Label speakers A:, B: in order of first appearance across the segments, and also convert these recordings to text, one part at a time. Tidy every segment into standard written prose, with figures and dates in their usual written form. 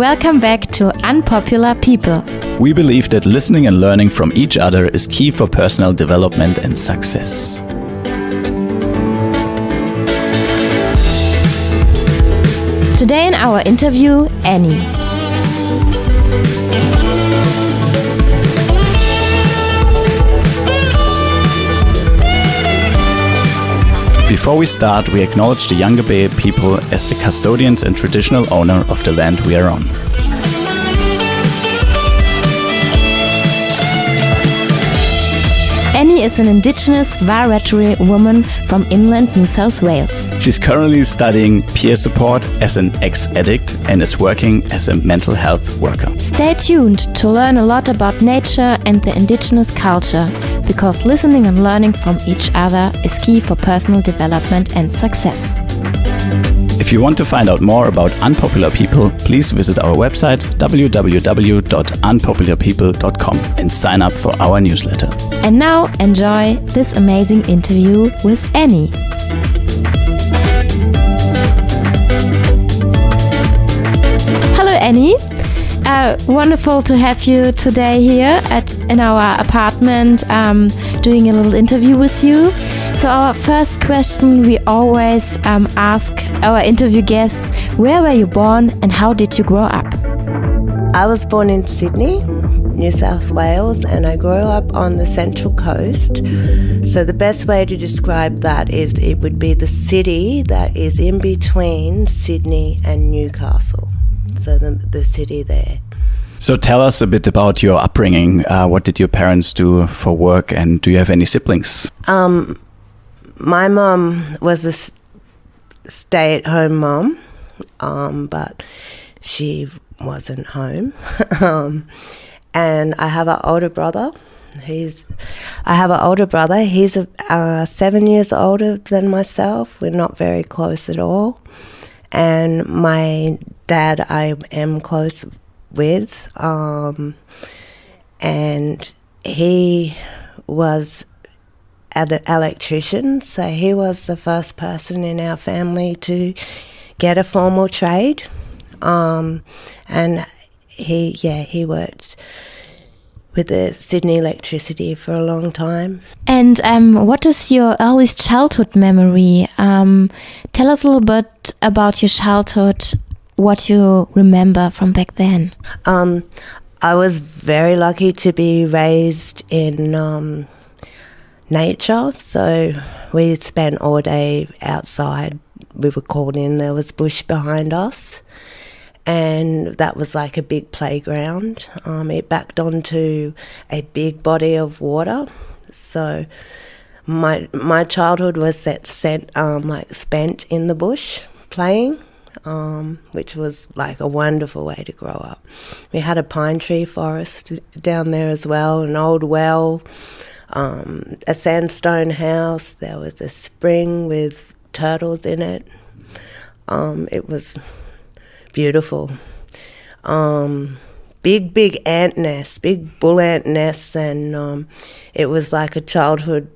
A: Welcome back to Unpopular People.
B: We believe that listening and learning from each other is key for personal development and success.
A: Today in our interview, Annie.
B: Before we start, we acknowledge the Wiradjuri people as the custodians and traditional owner of the land we are on.
A: Annie is an indigenous Wiradjuri woman from inland New South Wales.
B: She's currently studying peer support as an ex-addict and is working as a mental health worker.
A: Stay tuned to learn a lot about nature and the indigenous culture, because listening and learning from each other is key for personal development and success.
B: If you want to find out more about Unpopular People, please visit our website www.unpopularpeople.com and sign up for our newsletter.
A: And now enjoy this amazing interview with Annie. Hello Annie, wonderful to have you today here in our apartment doing a little interview with you. So our first question we always ask our interview guests, where were you born and how did you grow up?
C: I was born in Sydney, New South Wales, and I grew up on the Central Coast. So the best way to describe that is it would be the city that is in between Sydney and Newcastle. So the city there.
B: So tell us a bit about your upbringing. What did your parents do for work, and do you have any siblings?
C: My mum was a stay-at-home mum, but she wasn't home. And I have an older brother. He's 7 years older than myself. We're not very close at all. And my dad I am close with, and he was an electrician, so he was the first person in our family to get a formal trade, and he worked with the Sydney Electricity for a long time.
A: And what is your earliest childhood memory? Tell us a little bit about your childhood, what you remember from back then.
C: I was very lucky to be raised in nature, so we spent all day outside. We were called in, there was bush behind us, and that was like a big playground. It backed onto a big body of water, so my childhood was spent in the bush playing, which was like a wonderful way to grow up. We had a pine tree forest down there as well, an old well, a sandstone house. There was a spring with turtles in it. It was beautiful. Big ant nests, big bull ant nests, and it was like a childhood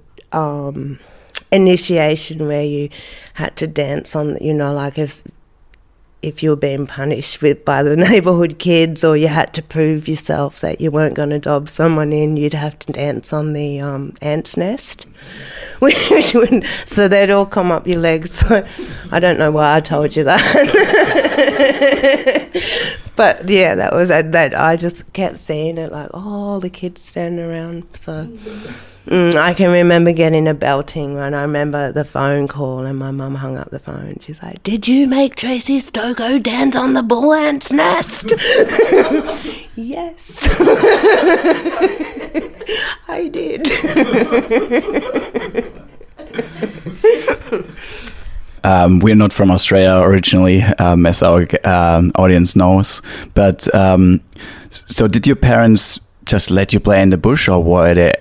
C: initiation where you had to dance on, like if you were being punished by the neighbourhood kids, or you had to prove yourself that you weren't going to dob someone in, you'd have to dance on the ant's nest, which would, so they'd all come up your legs. So I don't know why I told you that. But yeah, that was that. I just kept seeing it, like, oh, the kids standing around. So I can remember getting a belting, and I remember the phone call, and my mum hung up the phone. She's like, "Did you make Tracy Stocco dance on the bull ant's nest?" Yes, I did.
B: We're not from Australia originally, as our audience knows. But so did your parents just let you play in the bush, or were they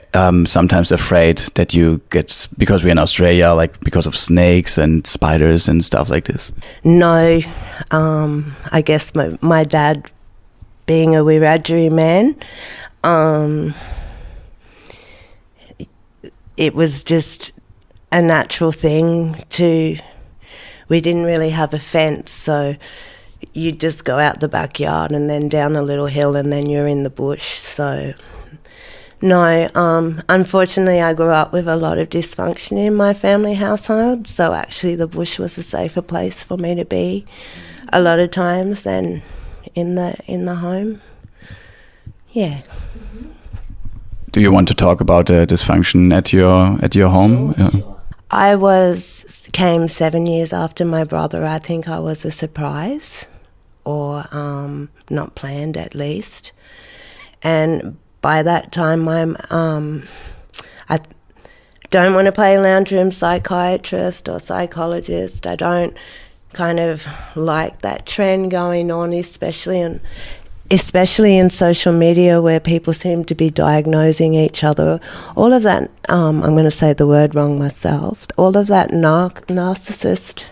B: sometimes afraid that you get, because we're in Australia, like because of snakes and spiders and stuff like this?
C: No, I guess my dad, being a Wiradjuri man, it was just a natural thing to. We didn't really have a fence, so you just go out the backyard and then down a little hill and then you're in the bush. So no, unfortunately I grew up with a lot of dysfunction in my family household, so actually the bush was a safer place for me to be a lot of times than in the home. Yeah.
B: Do you want to talk about the dysfunction at your home?
C: Sure, sure. I came 7 years after my brother. I think I was a surprise, or not planned at least. And by that time, I don't want to play lounge room psychiatrist or psychologist. I don't kind of like that trend going on, especially in social media where people seem to be diagnosing each other. All of that, I'm going to say the word wrong myself, all of that narcissist,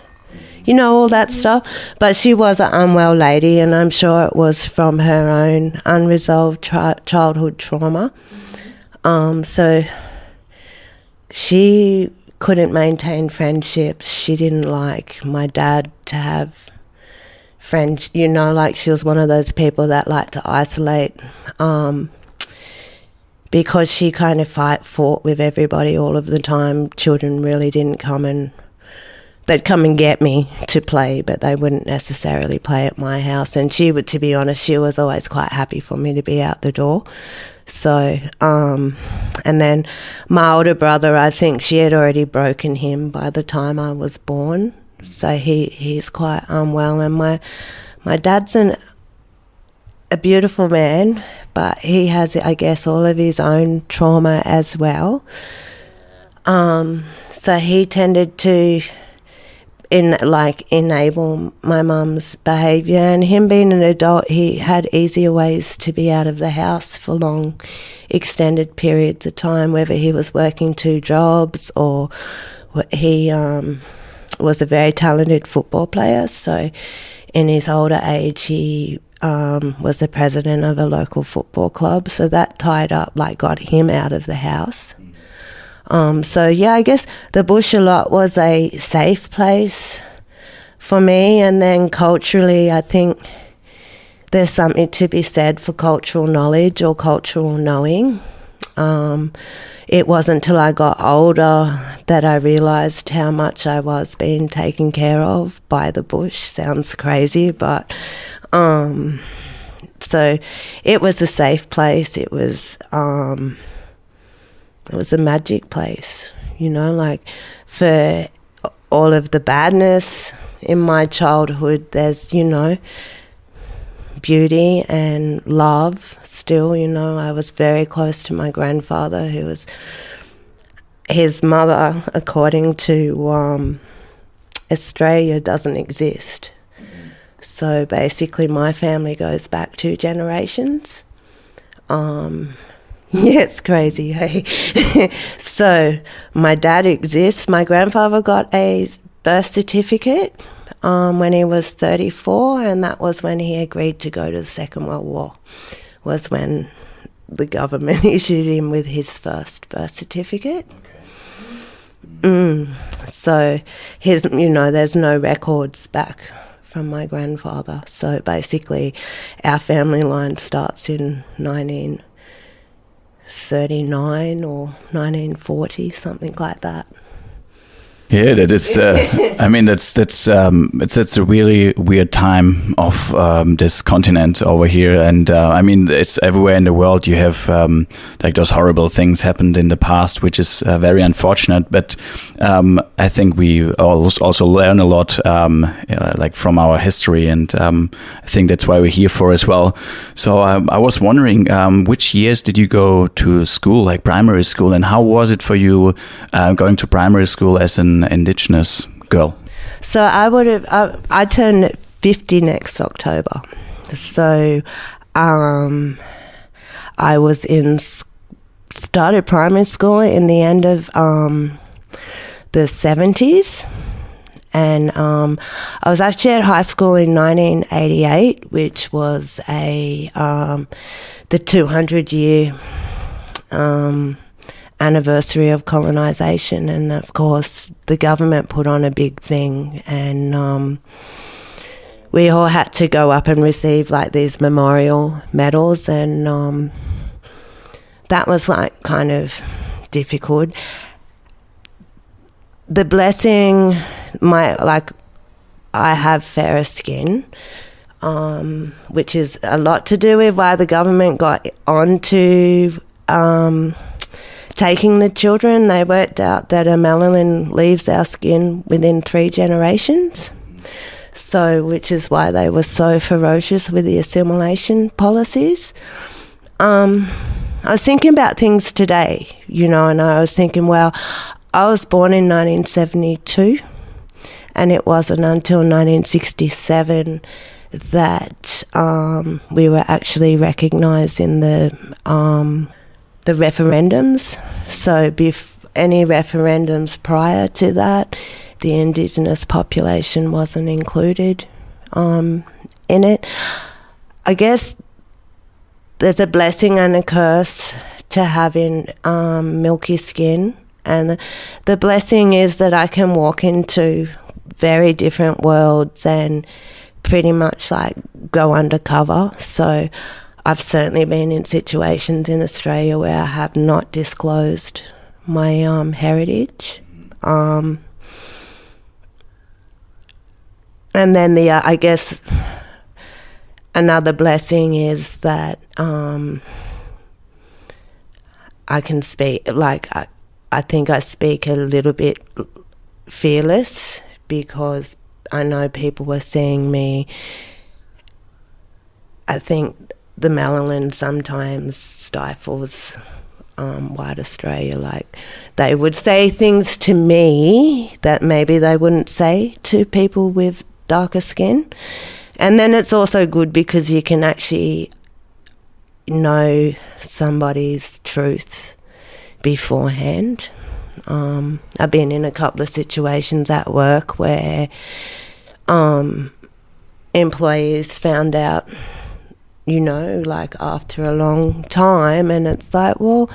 C: all that stuff. But she was an unwell lady, and I'm sure it was from her own unresolved childhood trauma. So she couldn't maintain friendships. She didn't like my dad to have friends, like she was one of those people that like to isolate, because she kind of fought with everybody all of the time. Children really didn't they'd come and get me to play, but they wouldn't necessarily play at my house. And she would, to be honest, she was always quite happy for me to be out the door. So, and then my older brother, I think she had already broken him by the time I was born. So he's quite unwell, and my dad's a beautiful man, but he has, I guess, all of his own trauma as well. So he tended to enable my mum's behaviour, and him being an adult, he had easier ways to be out of the house for long, extended periods of time, whether he was working 2 jobs or he was a very talented football player. So in his older age, he was the president of a local football club. So that tied up, got him out of the house. So yeah, I guess the bush a lot was a safe place for me. And then culturally, I think there's something to be said for cultural knowledge or cultural knowing. It wasn't till I got older that I realised how much I was being taken care of by the bush. Sounds crazy, but so it was a safe place. It was a magic place, for all of the badness in my childhood, there's, beauty and love still. I was very close to my grandfather, who was his mother, according to Australia, doesn't exist. So basically my family goes back 2 generations. Yeah, it's crazy, hey? So my dad exists. My grandfather got a birth certificate when he was 34, and that was when he agreed to go to the Second World War, was when the government issued him with his first birth certificate. Okay. So there's no records back from my grandfather. So basically our family line starts in 1939 or 1940, something like that.
B: Yeah, that is. I mean, that's it's a really weird time of this continent over here, and I mean, it's everywhere in the world. You have those horrible things happened in the past, which is very unfortunate. But I think we also learn a lot, from our history, and I think that's why we're here for as well. So I was wondering, which years did you go to school, like primary school, and how was it for you going to primary school as an indigenous girl?
C: So I turn 50 next October. So I was started primary school in the end of the 70s, and I was actually at high school in 1988, which was the 200-year anniversary of colonisation, and of course the government put on a big thing, and we all had to go up and receive like these memorial medals, and that was like kind of difficult. The blessing, I have fairer skin, which is a lot to do with why the government got onto taking the children. They worked out that a melanin leaves our skin within 3 generations. So, which is why they were so ferocious with the assimilation policies. I was thinking about things today, and I was thinking, well, I was born in 1972, and it wasn't until 1967 that we were actually recognised in the referendums. So any referendums prior to that, the indigenous population wasn't included in it. I guess there's a blessing and a curse to having milky skin. And the blessing is that I can walk into very different worlds and pretty much like go undercover. So I've certainly been in situations in Australia where I have not disclosed my heritage. And then I guess another blessing is that I can speak, I think I speak a little bit fearless because I know people were seeing me. I think the melanin sometimes stifles white Australia. They would say things to me that maybe they wouldn't say to people with darker skin. And then it's also good because you can actually know somebody's truth beforehand. I've been in a couple of situations at work where employees found out, after a long time, and it's like, well,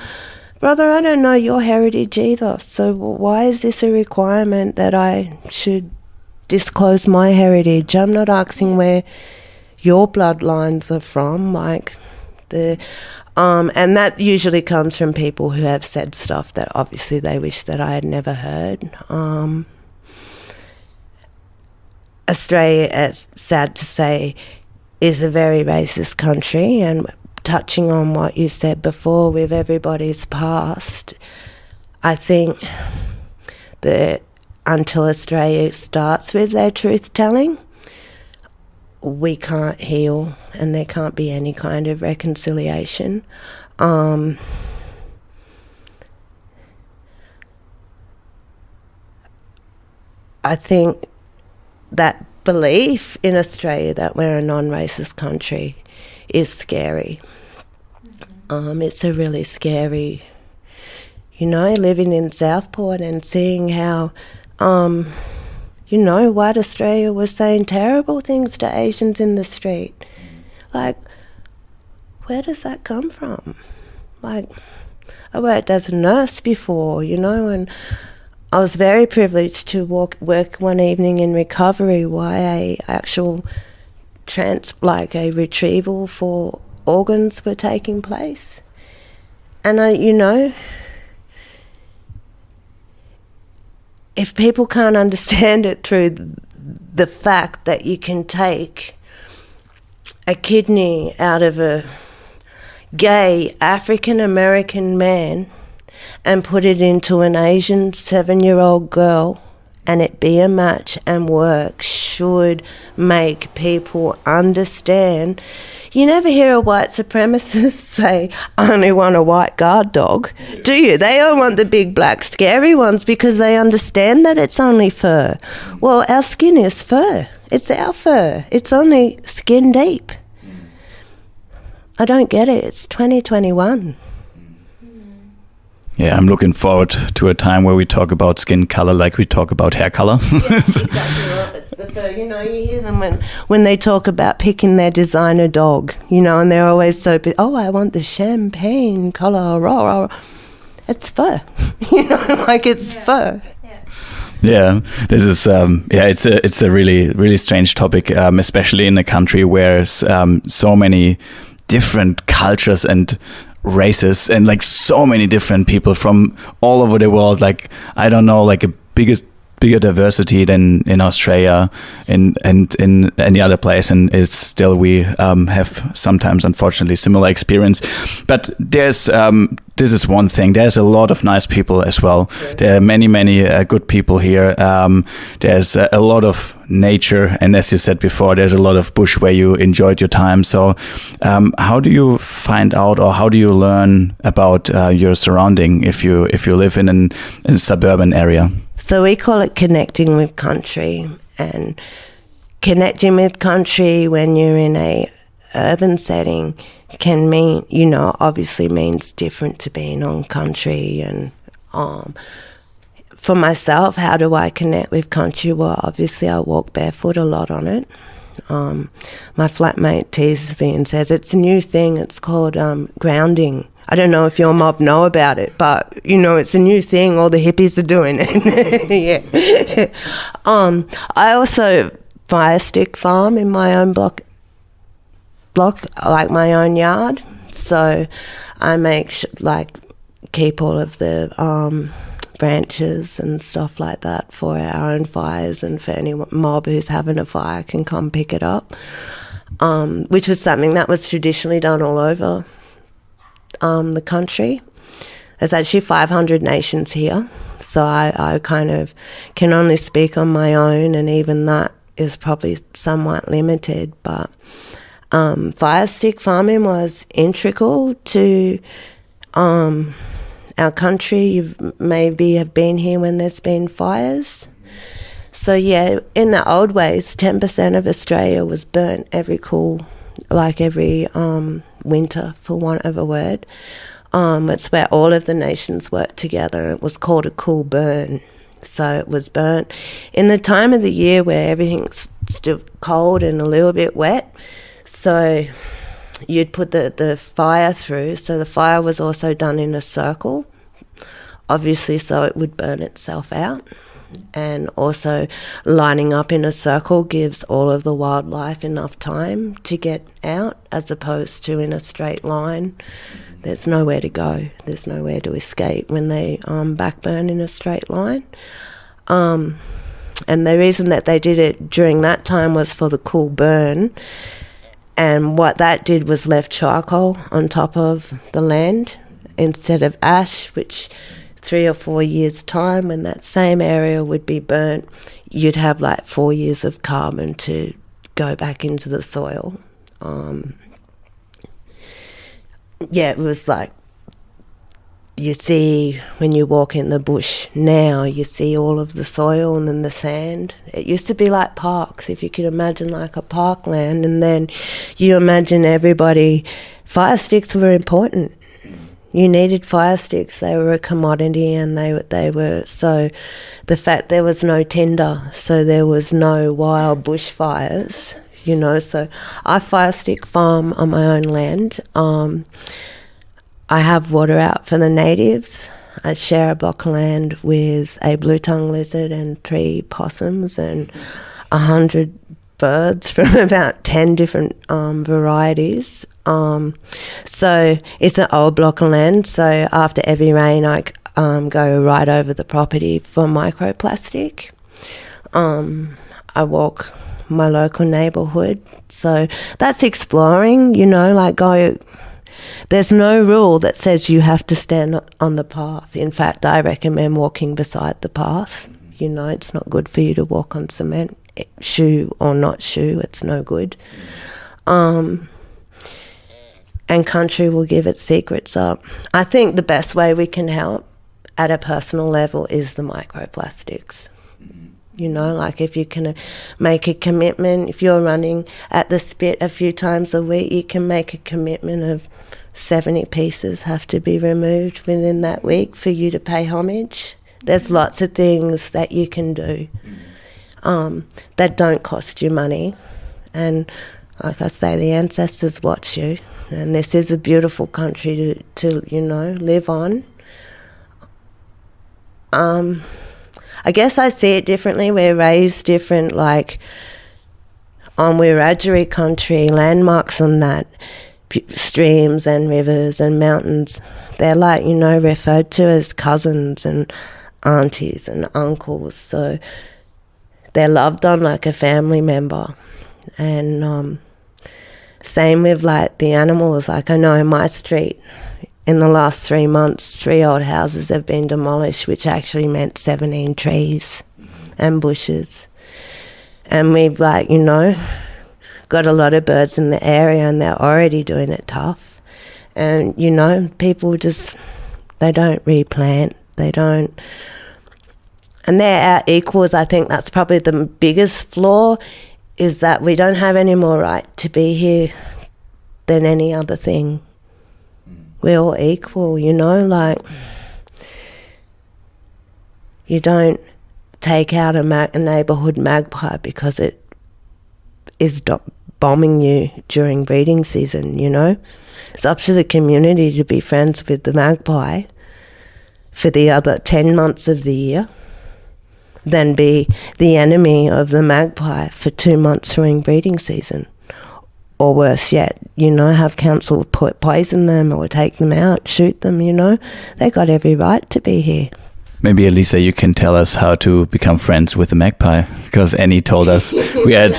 C: brother, I don't know your heritage either, so why is this a requirement that I should disclose my heritage? I'm not asking where your bloodlines are from, and that usually comes from people who have said stuff that obviously they wish that I had never heard. Australia, as sad to say, is a very racist country, and touching on what you said before with everybody's past, I think that until Australia starts with their truth-telling, we can't heal and there can't be any kind of reconciliation. I think that belief in Australia that we're a non-racist country is scary. It's a really scary, living in Southport and seeing how white Australia was saying terrible things to Asians in the street. Where does that come from? I worked as a nurse before, and I was very privileged to work one evening in recovery while a retrieval for organs were taking place. And if people can't understand it through the fact that you can take a kidney out of a gay African-American man and put it into an Asian 7-year-old girl and it be a match and work, should make people understand. You never hear a white supremacist say, I only want a white guard dog, do you? They don't want the big black scary ones because they understand that it's only fur. Well, our skin is fur. It's our fur. It's only skin deep. I don't get it. It's 2021.
B: Yeah, I'm looking forward to a time where we talk about skin color like we talk about hair color.
C: Yes, exactly right. You hear them when they talk about picking their designer dog, and they're always so, I want the champagne color, rah, rah. It's fur, it's fur.
A: Yeah.
B: Yeah, this is it's a really strange topic, especially in a country where so many different cultures and races and like so many different people from all over the world. Like I don't know, like a bigger diversity than in Australia and in any other place, and it's still we have sometimes unfortunately similar experience. But there's this is one thing. There's a lot of nice people as well. Yeah. There are many good people here. There's a lot of nature, and as you said before, there's a lot of bush where you enjoyed your time. So how do you find out, or how do you learn about your surrounding if you live in a suburban area?
C: So we call it connecting with country, and connecting with country when you're in a urban setting can mean, obviously means different to being on country. And for myself, how do I connect with country? Well, obviously I walk barefoot a lot on it. My flatmate teases me and says it's a new thing. It's called grounding. I don't know if your mob know about it, but, it's a new thing. All the hippies are doing it. Yeah. I also fire stick farm in my own block, like my own yard. So I keep all of the branches and stuff like that for our own fires, and for any mob who's having a fire can come pick it up, which was something that was traditionally done all over the country. There's actually 500 nations here, so I kind of can only speak on my own, and even that is probably somewhat limited. But fire stick farming was integral to our country. You maybe have been here when there's been fires. So yeah, in the old ways, 10% of Australia was burnt every winter, for want of a word. It's where all of the nations worked together. It was called a cool burn. So it was burnt in the time of the year where everything's still cold and a little bit wet. So you'd put the fire through. So the fire was also done in a circle, obviously, so it would burn itself out. And also lining up in a circle gives all of the wildlife enough time to get out, as opposed to in a straight line. There's nowhere to go. There's nowhere to escape when they backburn in a straight line. And the reason that they did it during that time was for the cool burn. And what that did was left charcoal on top of the land instead of ash, which 3 or 4 years' time, when that same area would be burnt, you'd have 4 years of carbon to go back into the soil. It was you see when you walk in the bush now, you see all of the soil and then the sand. It used to be like parks, if you could imagine like a parkland, and then you imagine everybody. Fire sticks were important. You needed fire sticks. They were a commodity, and they were, so the fact there was no tinder, so there was no wild bushfires, so I fire stick farm on my own land. I have water out for the natives. I share a block of land with a blue-tongued lizard and 3 possums and 100 birds from about 10 different varieties. So it's an old block of land, so after every rain I go right over the property for microplastic. I walk my local neighbourhood, so that's exploring, go. There's no rule that says you have to stand on the path. In fact, I recommend walking beside the path. It's not good for you to walk on cement. Shoe or not shoe, it's no good. And country will give its secrets up. I think the best way we can help at a personal level is the microplastics. If you can make a commitment, if you're running at the spit a few times a week, you can make a commitment of 70 pieces have to be removed within that week for you to pay homage. There's lots of things that you can do that don't cost you money. And like I say, the ancestors watch you. And this is a beautiful country to live on. I guess I see it differently. We're raised different, like on Wiradjuri country, landmarks on that, streams and rivers and mountains, they're like, you know, referred to as cousins and aunties and uncles. So they're loved on like a family member. And same with like the animals. Like I know in my street, in the last 3 months, 3 old houses have been demolished, which actually meant 17 trees and bushes. And we've like, you know, got a lot of birds in the area and they're already doing it tough. And, you know, people just, they don't replant, they don't. And they're our equals. I think that's probably the biggest flaw, is that we don't have any more right to be here than any other thing. We're all equal, you know, like you don't take out a neighbourhood magpie because it is bombing you during breeding season, you know. It's up to the community to be friends with the magpie for the other 10 months of the year, than be the enemy of the magpie for 2 months during breeding season. Or worse yet, you know, have council poison them or take them out, shoot them, you know. They got every right to be here.
B: Maybe, Elisa, you can tell us how to become friends with the magpie, because Annie told us we had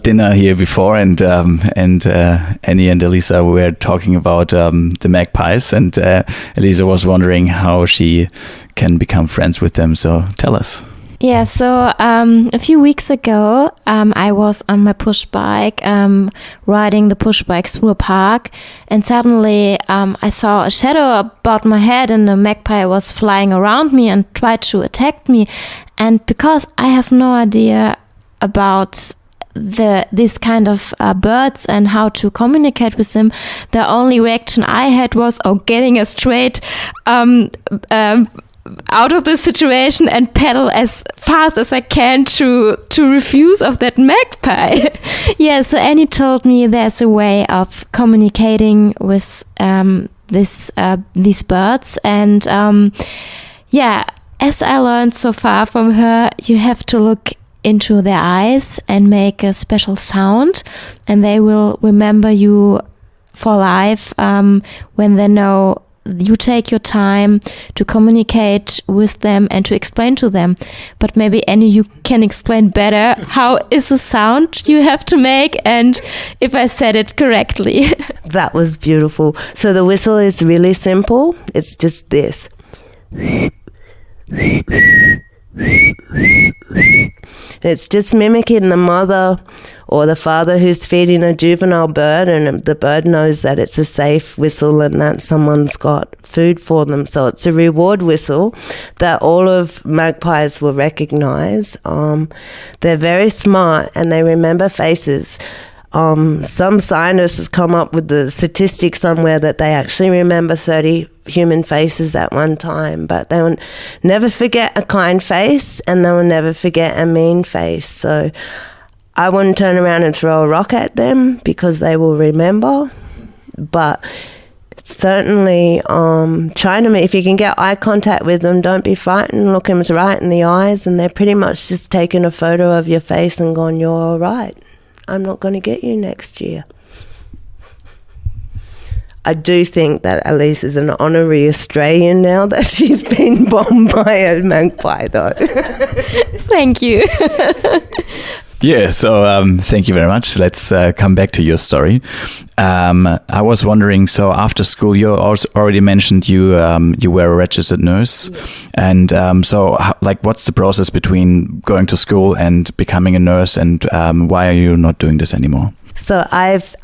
B: dinner here before, and Annie and Elisa were talking about the magpies, and Elisa was wondering how she can become friends with them. So tell us.
A: Yeah, so a few weeks ago, I was on my push bike, riding the push bike through a park, and suddenly I saw a shadow above my head, and a magpie was flying around me and tried to attack me. And because I have no idea about this kind of birds and how to communicate with them, the only reaction I had was, getting a straight out of the situation and pedal as fast as I can to refuse of that magpie. Yeah, so Annie told me there's a way of communicating with these birds, and as I learned so far from her, you have to look into their eyes and make a special sound, and they will remember you for life when they know you take your time to communicate with them and to explain to them. But maybe, Annie, you can explain better how is the sound you have to make, and if I said it correctly.
C: That was beautiful. So the whistle is really simple. It's just this. It's just mimicking the mother or the father who's feeding a juvenile bird, and the bird knows that it's a safe whistle and that someone's got food for them. So it's a reward whistle that all of magpies will recognize. They're very smart and they remember faces. Some scientists has come up with the statistic somewhere that they actually remember 30 human faces at one time, but they will never forget a kind face and they will never forget a mean face. So I wouldn't turn around and throw a rock at them because they will remember. But certainly trying to, if you can get eye contact with them, don't be frightened, look them right in the eyes, and they're pretty much just taking a photo of your face and going, you're all right. I'm not going to get you next year. I do think that Elise is an honorary Australian now that she's been bombed by a magpie, though.
A: Thank you.
B: Yeah, so thank you very much. Let's come back to your story. I was wondering, so after school, you also already mentioned you were a registered nurse. Yeah. And so what's the process between going to school and becoming a nurse, and why are you not doing this anymore?
C: So I've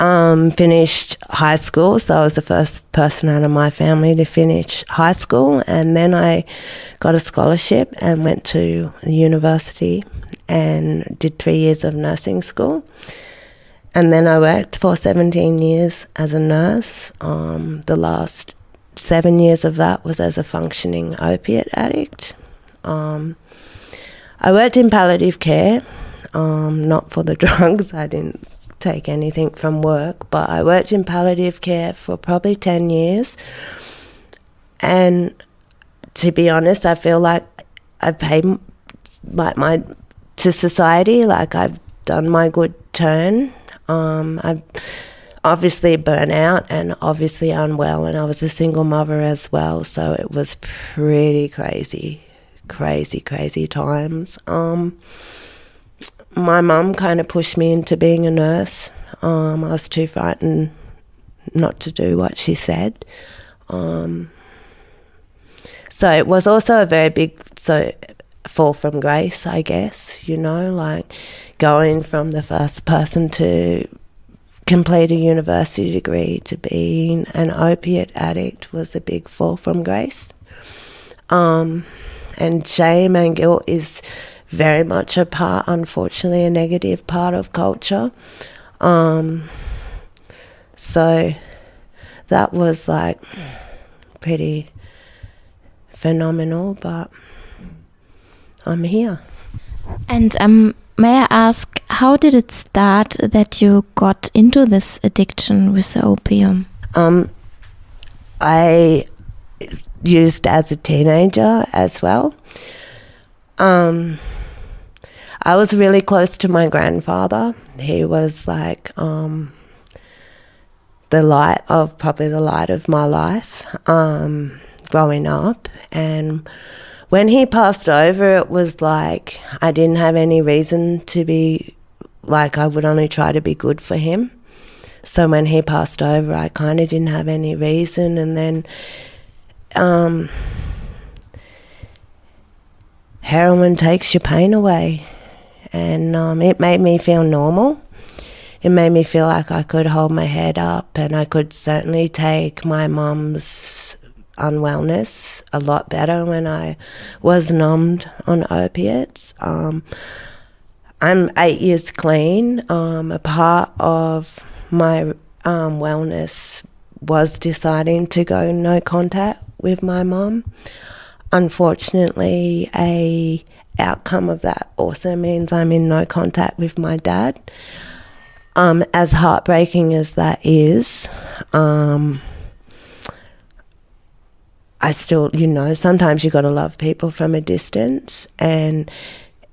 C: finished high school, so I was the first person out of my family to finish high school, and then I got a scholarship and went to university and did 3 years of nursing school. And then I worked for 17 years as a nurse. The last 7 years of that was as a functioning opiate addict. I worked in palliative care, not for the drugs. I didn't take anything from work, but I worked in palliative care for probably 10 years. And to be honest, I feel like I've paid to society, like I've done my good turn. I'm obviously burnt out and obviously unwell, and I was a single mother as well, so it was pretty crazy times. My mum kind of pushed me into being a nurse. I was too frightened not to do what she said. So it was also a very big fall from grace, I guess, you know, like going from the first person to complete a university degree to being an opiate addict was a big fall from grace. And shame and guilt is very much a part, unfortunately, a negative part of culture. So that was like pretty phenomenal, but I'm here.
A: And may I ask, how did it start that you got into this addiction with the opium?
C: I used as a teenager as well. I was really close to my grandfather. He was like probably the light of my life growing up. And when he passed over, it was like I didn't have any reason to be, like I would only try to be good for him. So when he passed over, I kind of didn't have any reason. And then heroin takes your pain away. And it made me feel normal. It made me feel like I could hold my head up, and I could certainly take my mum's unwellness a lot better when I was numbed on opiates. I'm 8 years clean. A part of my wellness was deciding to go no contact with my mum. Unfortunately, a outcome of that also means I'm in no contact with my dad. As heartbreaking as that is, I still, you know, sometimes you got to love people from a distance, and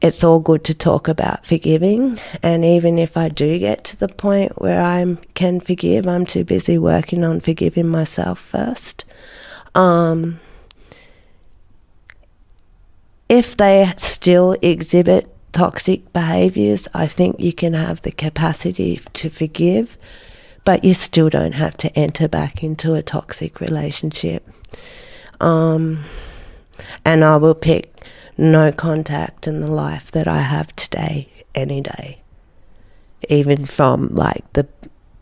C: it's all good to talk about forgiving. And even if I do get to the point where I can forgive, I'm too busy working on forgiving myself first. If they still exhibit toxic behaviours, I think you can have the capacity to forgive, but you still don't have to enter back into a toxic relationship. And I will pick no contact in the life that I have today, any day, even from like the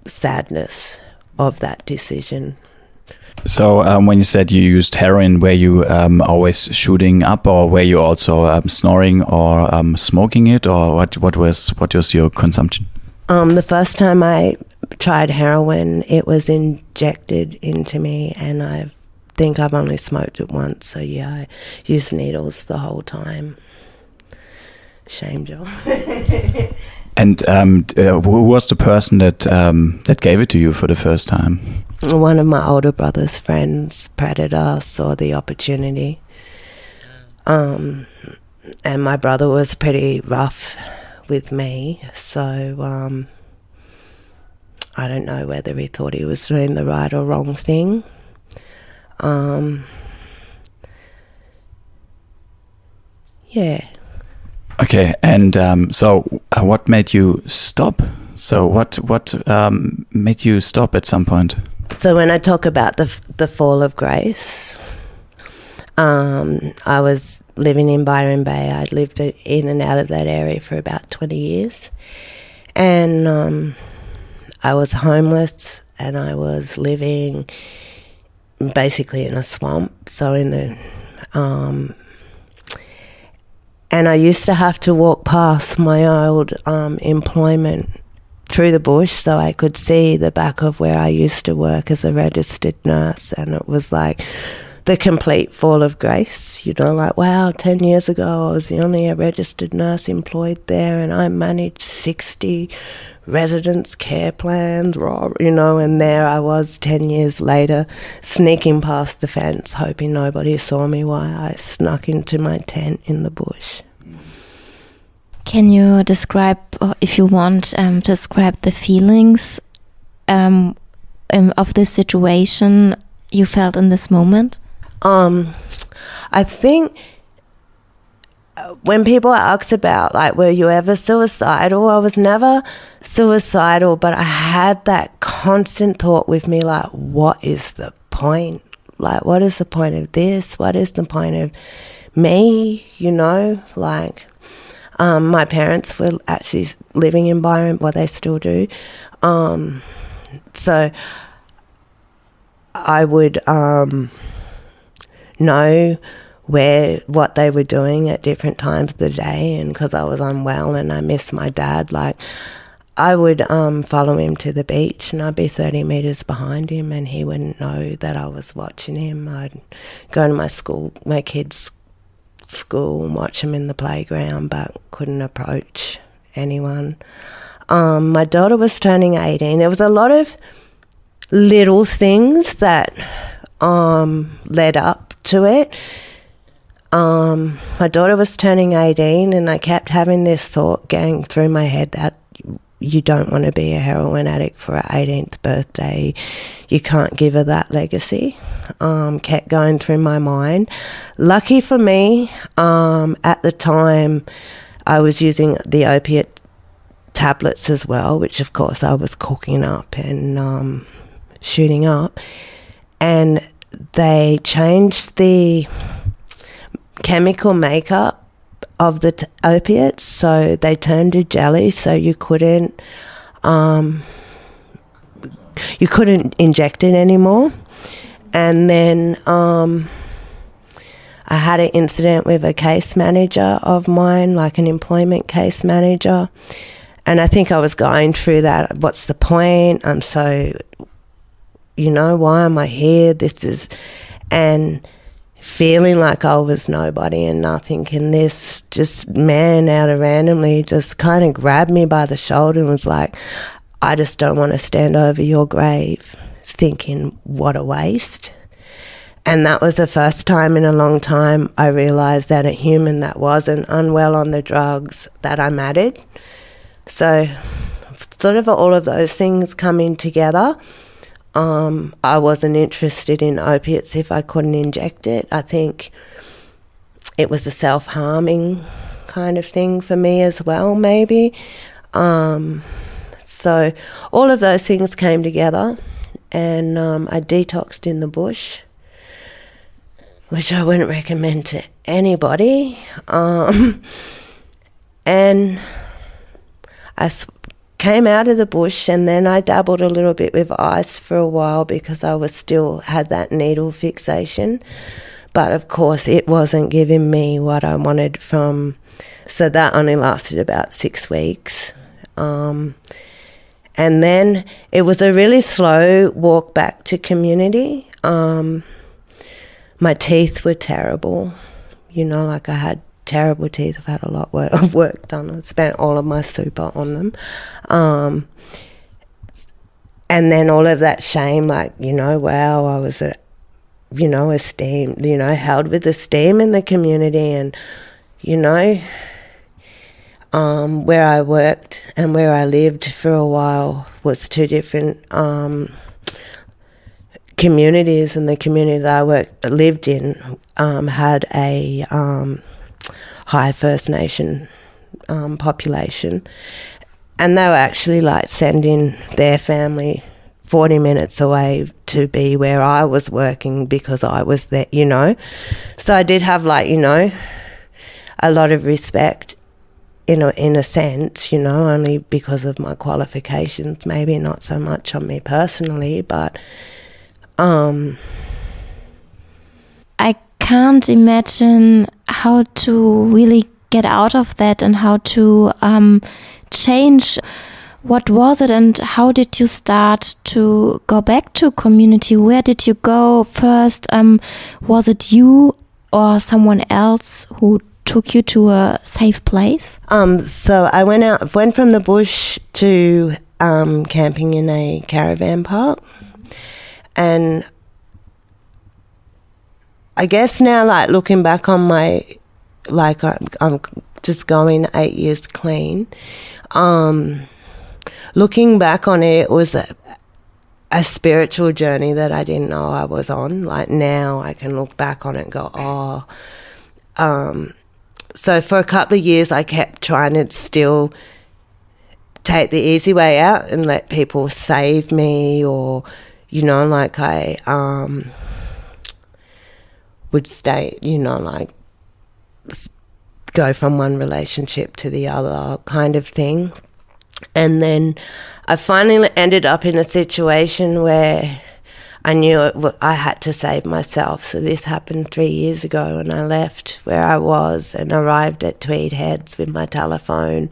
C: sadness of that decision.
B: So when you said you used heroin, were you always shooting up, or were you also snoring or smoking it, or what was your consumption?
C: The first time I tried heroin, it was injected into me, and I think I've only smoked it once. So yeah, I used needles the whole time. Shame, Joe.
B: And who was the person that gave it to you for the first time?
C: One of my older brother's friends, Predator, saw the opportunity. And my brother was pretty rough with me, so I don't know whether he thought he was doing the right or wrong thing. Yeah.
B: Okay, and so what made you stop? So what made you stop at some point?
C: So when I talk about the fall of grace, I was living in Byron Bay. I'd lived in and out of that area for about 20 years. And I was homeless, and I was living basically in a swamp. So in the... and I used to have to walk past my old employment through the bush so I could see the back of where I used to work as a registered nurse. And it was like the complete fall of grace, you know, like, wow, 10 years ago I was the only registered nurse employed there and I managed 60 residence care plans, you know, and there I was 10 years later sneaking past the fence hoping nobody saw me while I snuck into my tent in the bush.
A: Can you describe, or if you want, describe the feelings of this situation you felt in this moment?
C: I think when people ask about, like, were you ever suicidal? I was never suicidal, but I had that constant thought with me, like, what is the point? Like, what is the point of this? What is the point of me? You know, like, my parents were actually living in Byron, well, they still do. So I would know what they were doing at different times of the day, and because I was unwell and I missed my dad, like, I would follow him to the beach and I'd be 30 metres behind him and he wouldn't know that I was watching him. I'd go to my kids' school and watch them in the playground, but couldn't approach anyone. My daughter was turning 18. There was a lot of little things that led up to it. My daughter was turning 18 and I kept having this thought going through my head that you don't want to be a heroin addict for her 18th birthday. You can't give her that legacy. Kept going through my mind. Lucky for me, at the time, I was using the opiate tablets as well, which of course I was cooking up and shooting up. And they changed the chemical makeup of the opiates, so they turned to jelly, so you couldn't inject it anymore. And then I had an incident with a case manager of mine, like an employment case manager, and I think I was going through that. What's the point? I'm so, you know, why am I here? And feeling like I was nobody and nothing, and this just man out of randomly just kind of grabbed me by the shoulder and was like, I just don't want to stand over your grave, thinking, what a waste. And that was the first time in a long time I realised that a human that wasn't unwell on the drugs, that I mattered. So sort of all of those things coming together. I wasn't interested in opiates if I couldn't inject it. I think it was a self-harming kind of thing for me as well, maybe. So all of those things came together, and I detoxed in the bush, which I wouldn't recommend to anybody. And I came out of the bush, and then I dabbled a little bit with ice for a while because I was still had that needle fixation. But of course it wasn't giving me what I wanted from, so that only lasted about 6 weeks. And then it was a really slow walk back to community. My teeth were terrible, you know, like I had terrible teeth. I've had a lot of work done. I spent all of my super on them. And then all of that shame, like, you know, wow, I was, esteemed, you know, held with esteem in the community. And, you know, where I worked and where I lived for a while was two different communities, and the community that I lived in had a high First Nation population, and they were actually like sending their family 40 minutes away to be where I was working because I was there, you know. So I did have, like, you know, a lot of respect in a sense, you know, only because of my qualifications, maybe not so much on me personally, but
A: I can't imagine how to really get out of that and how to change what was it, and how did you start to go back to community? Where did you go first? Was it you or someone else who took you to a safe place?
C: So I went from the bush to camping in a caravan park, and I guess now, like, looking back on my, like, I'm just going 8 years clean. Looking back on it, it was a spiritual journey that I didn't know I was on. Like, now I can look back on it and go, oh. So for a couple of years, I kept trying to still take the easy way out and let people save me, or, you know, like I would stay, you know, like go from one relationship to the other kind of thing. And then I finally ended up in a situation where I knew I had to save myself. So this happened 3 years ago, and I left where I was and arrived at Tweed Heads with my telephone,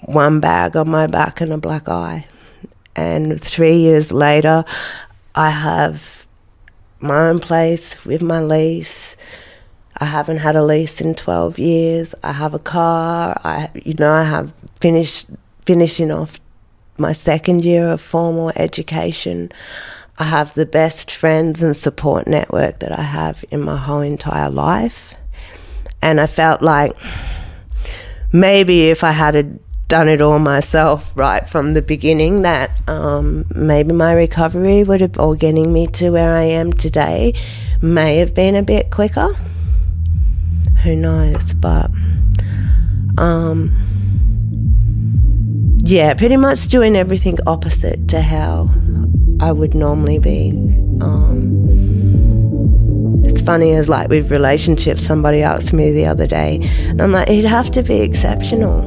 C: one bag on my back and a black eye. And 3 years later, I have my own place with my lease. I haven't had a lease in 12 years. I have a car. I have finishing off my second year of formal education. I have the best friends and support network that I have in my whole entire life. And I felt like maybe if I had done it all myself right from the beginning, that maybe my recovery would have, or getting me to where I am today, may have been a bit quicker. Who knows? But yeah, pretty much doing everything opposite to how I would normally be. It's funny, as like with relationships, somebody asked me the other day, and I'm like, it'd have to be exceptional.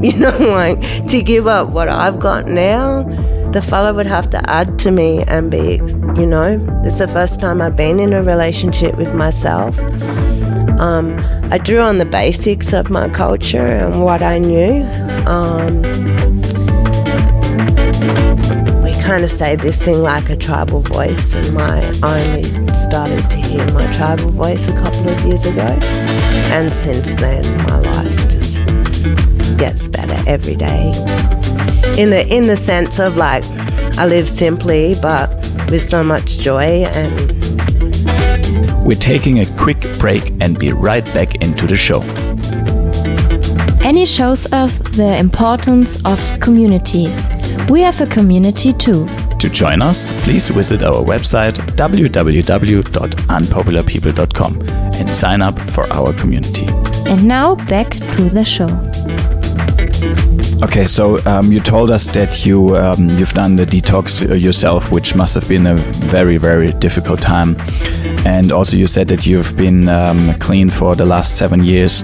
C: You know, like, to give up what I've got now, the fella would have to add to me and be, you know, it's the first time I've been in a relationship with myself. I drew on the basics of my culture and what I knew. We kind of say this thing like a tribal voice, and I only started to hear my tribal voice a couple of years ago. And since then, my life just gets better every day. In the sense of, like, I live simply but with so much joy. And
B: we're taking a quick break and be right back into the show.
A: Annie shows us the importance of communities. We have a community too.
B: To join us, please visit our website www.unpopularpeople.com and sign up for our community.
A: And now back to the show.
B: Okay, so you told us that you've done the detox yourself, which must have been a very, very difficult time. And also you said that you've been clean for the last 7 years.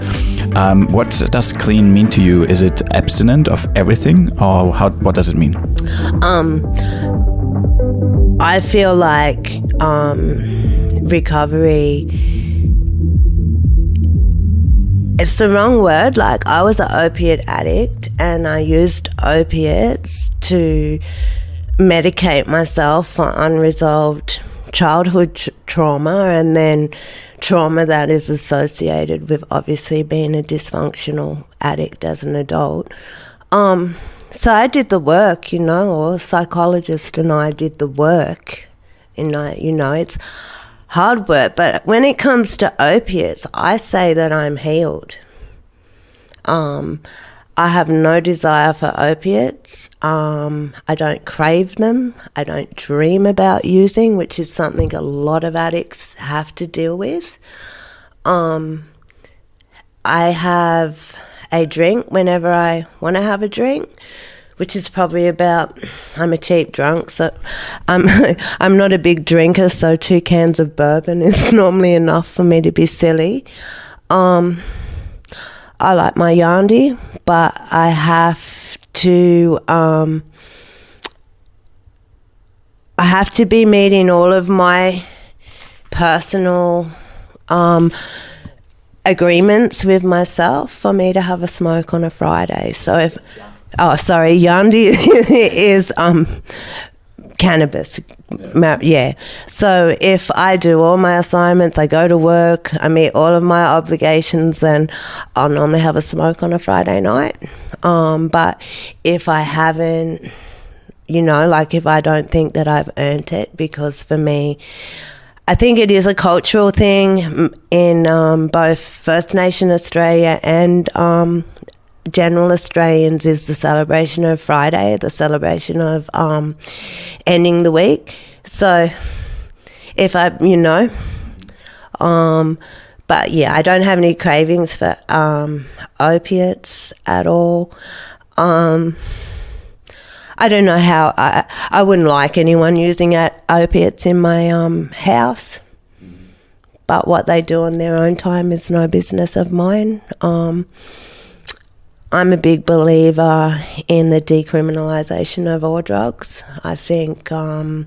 B: What does clean mean to you? Is it abstinent of everything, or what does it mean?
C: I feel like recovery, it's the wrong word. Like, I was an opiate addict, and I used opiates to medicate myself for unresolved childhood trauma, and then trauma that is associated with obviously being a dysfunctional addict as an adult. So I did the work, you know, or a psychologist and I did the work. And you know, it's hard work. But when it comes to opiates, I say that I'm healed. I have no desire for opiates. I don't crave them. I don't dream about using, which is something a lot of addicts have to deal with. I have a drink whenever I want to have a drink, which is probably about, I'm a cheap drunk, so I'm not a big drinker, so 2 cans of bourbon is normally enough for me to be silly. I like my Yandi, but I have to be meeting all of my personal agreements with myself for me to have a smoke on a Friday. So Yandi is cannabis. Yeah. So if I do all my assignments, I go to work, I meet all of my obligations, then I'll normally have a smoke on a Friday night. But if I haven't, if I don't think that I've earned it, because for me, I think it is a cultural thing in both First Nation Australia and general Australians, is the celebration of Friday, the celebration of ending the week. So if I, but yeah, I don't have any cravings for opiates at all. I don't know how, I wouldn't like anyone using opiates in my house, but what they do on their own time is no business of mine. I'm a big believer in the decriminalisation of all drugs. I think I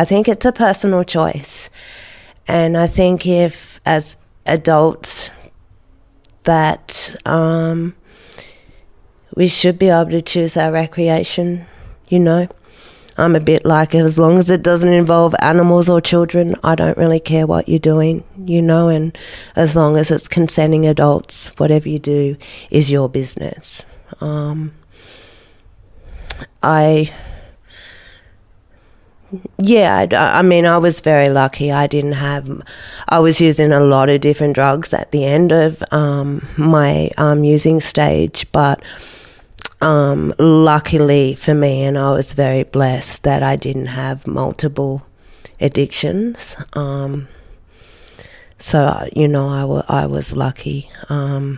C: think it's a personal choice, and I think if as adults that we should be able to choose our recreation. I'm a bit like, as long as it doesn't involve animals or children, I don't really care what you're doing, and as long as it's consenting adults, whatever you do is your business. I was very lucky. I was using a lot of different drugs at the end of my using stage, but luckily for me, and I was very blessed that I didn't have multiple addictions. So, I was lucky. I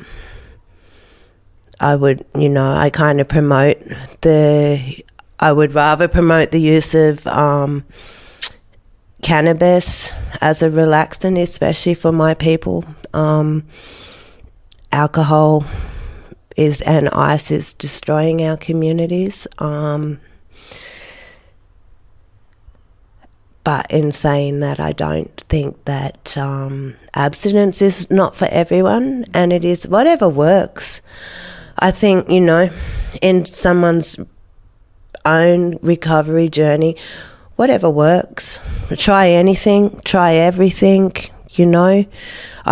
C: would rather promote the use of cannabis as a relaxant, especially for my people. Alcohol and ice is destroying our communities. But in saying that, I don't think that abstinence is not for everyone, and it is whatever works. I think, in someone's own recovery journey, whatever works. Try anything, try everything, I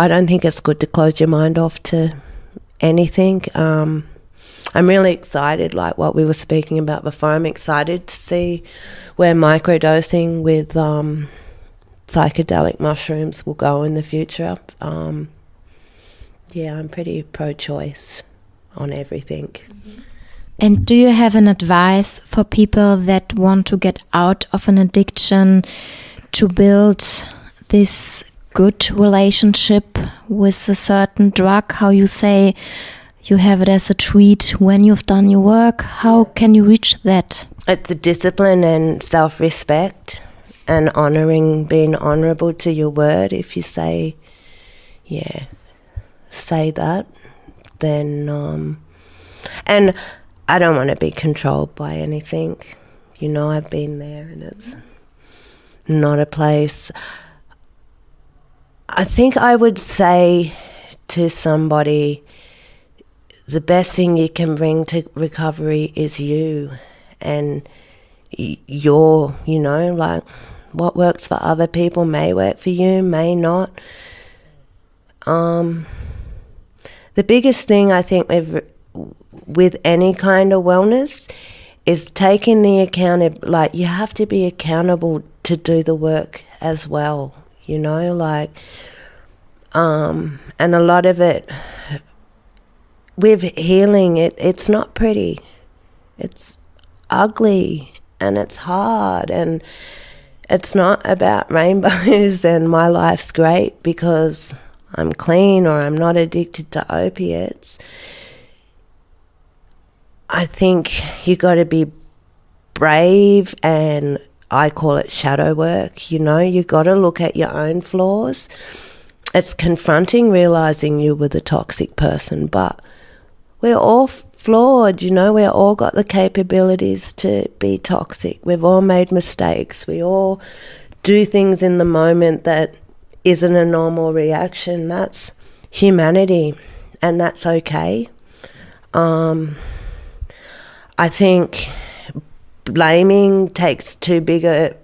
C: don't think it's good to close your mind off to anything. I'm really excited, like what we were speaking about before. I'm excited to see where microdosing with psychedelic mushrooms will go in the future. I'm pretty pro-choice on everything. Mm-hmm.
A: And do you have an advice for people that want to get out of an addiction to build this good relationship with a certain drug? How you say you have it as a treat when you've done your work. How can you reach that?
C: It's a discipline and self-respect and being honourable to your word. If you say that, then and I don't want to be controlled by anything. I've been there, and it's not a place. I think I would say to somebody, the best thing you can bring to recovery is you and your, like what works for other people may work for you, may not. The biggest thing I think with any kind of wellness is taking the you have to be accountable to do the work as well, and a lot of it with healing, it's not pretty, it's ugly and it's hard, and it's not about rainbows and my life's great because I'm clean or I'm not addicted to opiates. I think you got to be brave, and I call it shadow work. You got to look at your own flaws. It's confronting, realising you were the toxic person, but we're all flawed, we've all got the capabilities to be toxic. We've all made mistakes. We all do things in the moment that isn't a normal reaction. That's humanity, and that's okay. I think blaming takes too big a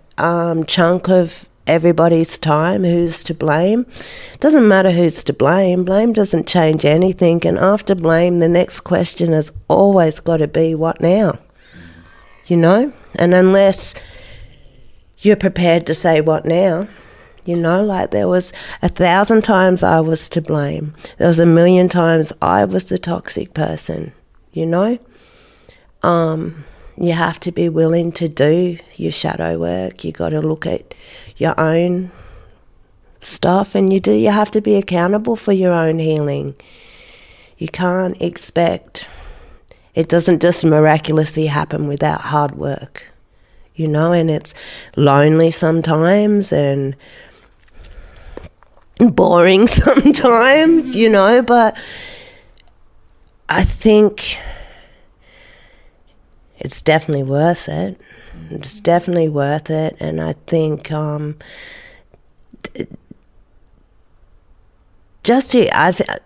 C: chunk of everybody's time. Who's to blame? It doesn't matter who's to blame. Blame doesn't change anything. And after blame, the next question has always got to be, what now? You know? And unless you're prepared to say, what now? You know, like there was 1,000 times I was to blame. There was 1,000,000 times I was the toxic person, you know? You have to be willing to do your shadow work. You got to look at your own stuff, and you have to be accountable for your own healing. You can't expect, it doesn't just miraculously happen without hard work, you know, and it's lonely sometimes and boring sometimes, you know, but I think it's definitely worth it. It's definitely worth it, and I think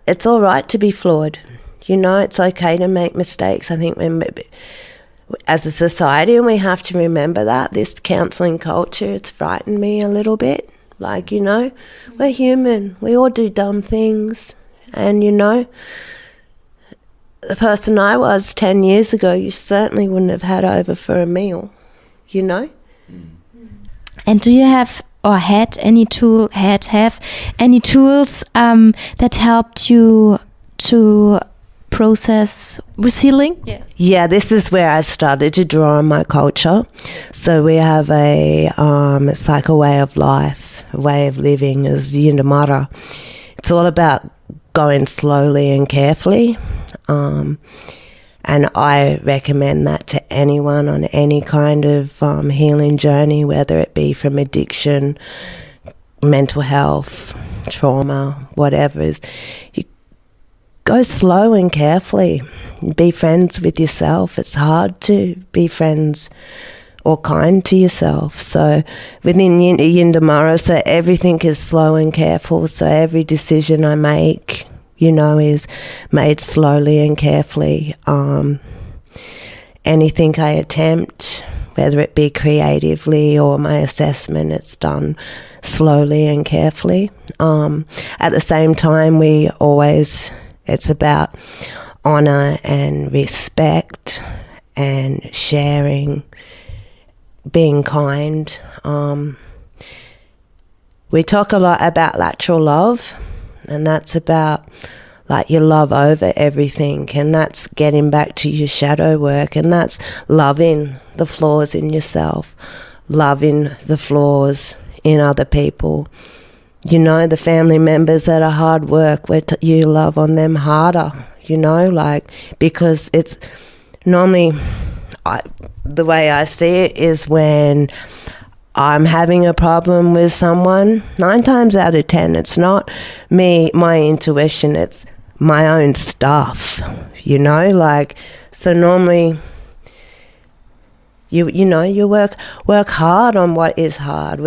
C: it's all right to be flawed. You know, it's okay to make mistakes. I think as a society, and we have to remember that, this counselling culture, it's frightened me a little bit. Like, you know, we're human. We all do dumb things. And, you know, the person I was 10 years ago, you certainly wouldn't have had over for a meal, you know?
A: And do you have or had any tools that helped you to process healing?
C: Yeah, this is where I started to draw on my culture. So we have it's like a way of life, a way of living is Yindamara. It's all about going slowly and carefully. And I recommend that to anyone on any kind of healing journey, whether it be from addiction, mental health, trauma, whatever it is. You go slow and carefully. Be friends with yourself. It's hard to be friends or kind to yourself. So within Yindamara, so everything is slow and careful. So every decision I make, you know, is made slowly and carefully. Anything I attempt, whether it be creatively or my assessment, it's done slowly and carefully. At the same time, it's about honour and respect and sharing, being kind. We talk a lot about lateral love, and that's about like your love over everything, and that's getting back to your shadow work, and that's loving the flaws in yourself, loving the flaws in other people. You know, the family members that are hard work, you love on them harder, you know, like, because it's normally, the way I see it is when I'm having a problem with someone, 9 times out of 10, it's not me, my intuition, it's my own stuff, you know, like, so normally you work hard on what is hard.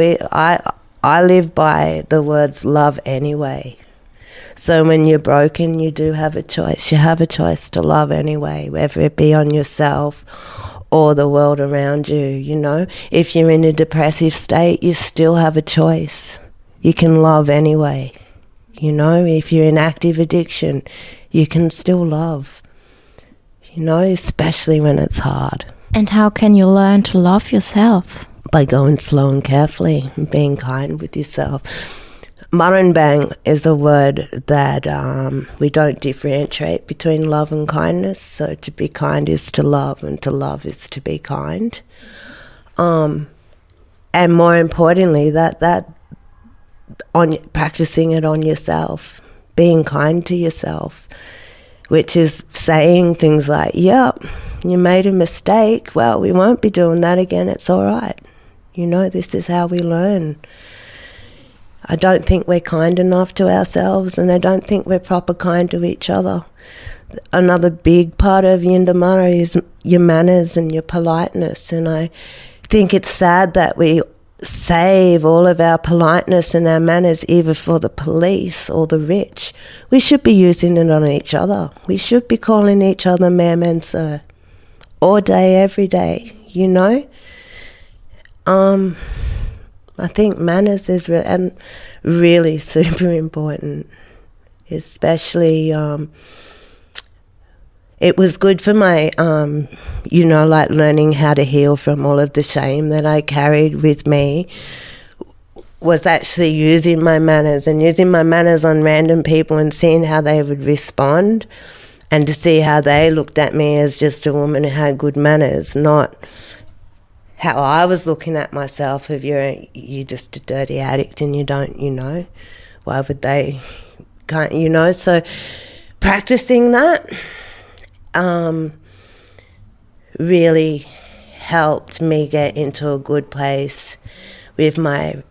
C: I live by the words love anyway. So when you're broken, you do have a choice. You have a choice to love anyway, whether it be on yourself or the world around you, you know. If you're in a depressive state, you still have a choice. You can love anyway. You know, if you're in active addiction, you can still love, you know, especially when it's hard.
A: And how can you learn to love yourself?
C: By going slow and carefully and being kind with yourself. Marunbang is a word that we don't differentiate between love and kindness. So to be kind is to love, and to love is to be kind. And more importantly, that on practicing it on yourself, being kind to yourself, which is saying things like, yep, you made a mistake, well, we won't be doing that again, it's all right. You know, this is how we learn. I don't think we're kind enough to ourselves, and I don't think we're proper kind to each other. Another big part of Yindamara is your manners and your politeness, and I think it's sad that we save all of our politeness and our manners either for the police or the rich. We should be using it on each other. We should be calling each other ma'am and sir all day, every day, you know? I think manners is really super important, especially it was good for my, like learning how to heal from all of the shame that I carried with me, was actually using my manners on random people and seeing how they would respond, and to see how they looked at me as just a woman who had good manners, not how I was looking at myself of you're just a dirty addict and you don't, why would they, so practicing that really helped me get into a good place with my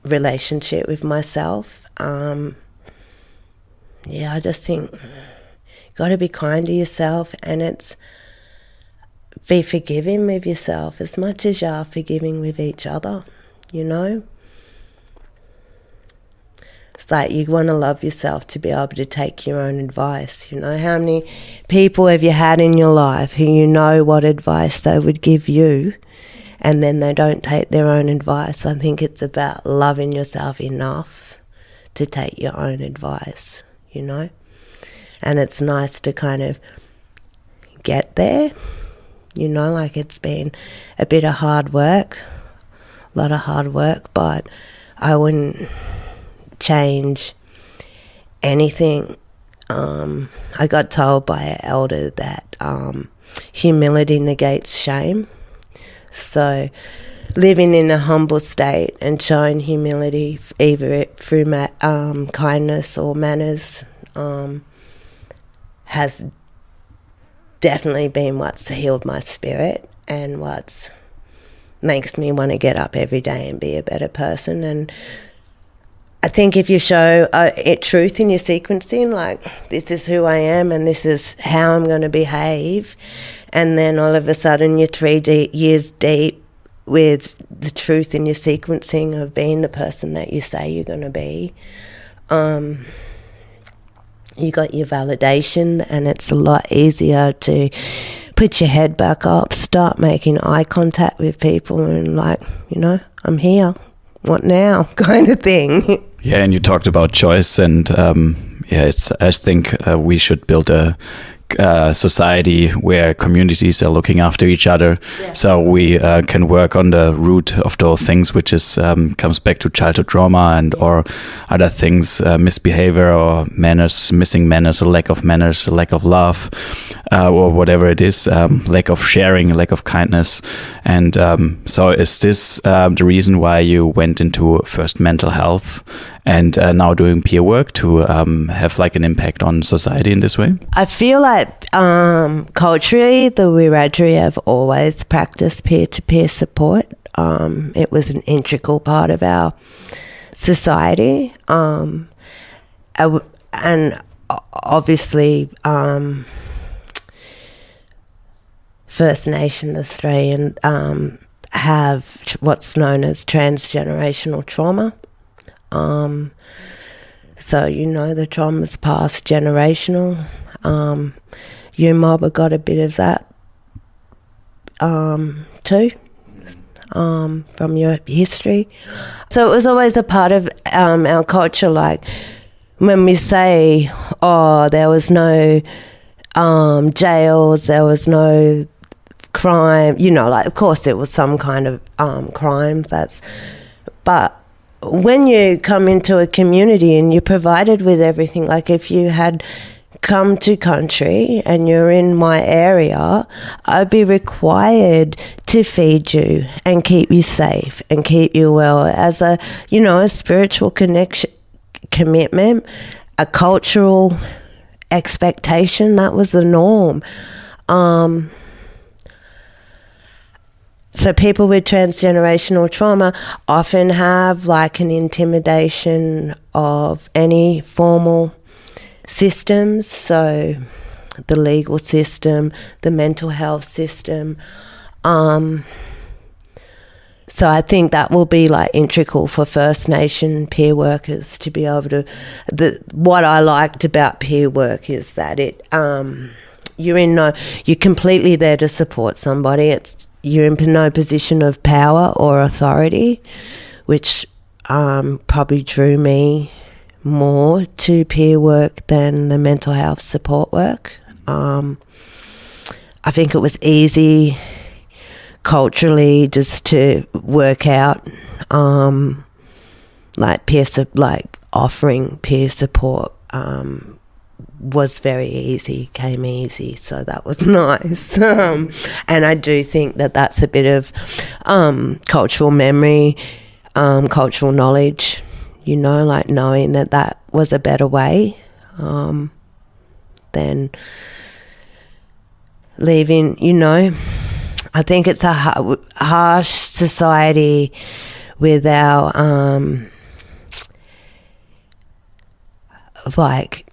C: relationship with myself. I just think you got to be kind to yourself, and be forgiving with yourself as much as you are forgiving with each other, It's like you want to love yourself to be able to take your own advice. How many people have you had in your life who what advice they would give you, and then they don't take their own advice? I think it's about loving yourself enough to take your own advice, And it's nice to kind of get there, like it's been a bit of hard work, a lot of hard work, but I wouldn't change anything. I got told by an elder that humility negates shame. So living in a humble state and showing humility either through kindness or manners has definitely been what's healed my spirit and what makes me want to get up every day and be a better person. And I think if you show truth in your sequencing, like this is who I am and this is how I'm going to behave, and then all of a sudden you're 3 years deep with the truth in your sequencing of being the person that you say you're going to be, you got your validation, and it's a lot easier to put your head back up, start making eye contact with people and I'm here, what now, kind of thing.
B: Yeah, and you talked about choice, and I think we should build a society where communities are looking after each other, so we can work on the root of those things, which is comes back to childhood trauma and or other things, misbehavior or manners, missing manners, a lack of manners, a lack of love, or whatever it is, lack of sharing, lack of kindness. And so is this the reason why you went into first mental health and now doing peer work to have like an impact on society in this way?
C: I feel like culturally the Wiradjuri have always practiced peer-to-peer support. It was an integral part of our society. And obviously First Nation Australian have what's known as transgenerational trauma. So the trauma's past generational. You mob have got a bit of that too, from your history. So it was always a part of our culture, like when we say, there was no jails, there was no crime, of course there was some kind of crime, but when you come into a community and you're provided with everything, like if you had come to country and you're in my area, I'd be required to feed you and keep you safe and keep you well as a spiritual commitment, a cultural expectation. That was the norm. So people with transgenerational trauma often have like an intimidation of any formal systems, so the legal system, the mental health system, So I think that will be like integral for First Nation peer workers to be able to. What I liked about peer work is that you're completely there to support somebody. You're in no position of power or authority, which probably drew me more to peer work than the mental health support work. I think it was easy culturally just to work out like offering peer support was very easy, came easy, so that was nice. And I do think that that's a bit of cultural memory, cultural knowledge, like knowing that was a better way than leaving, I think it's a harsh society with our, like,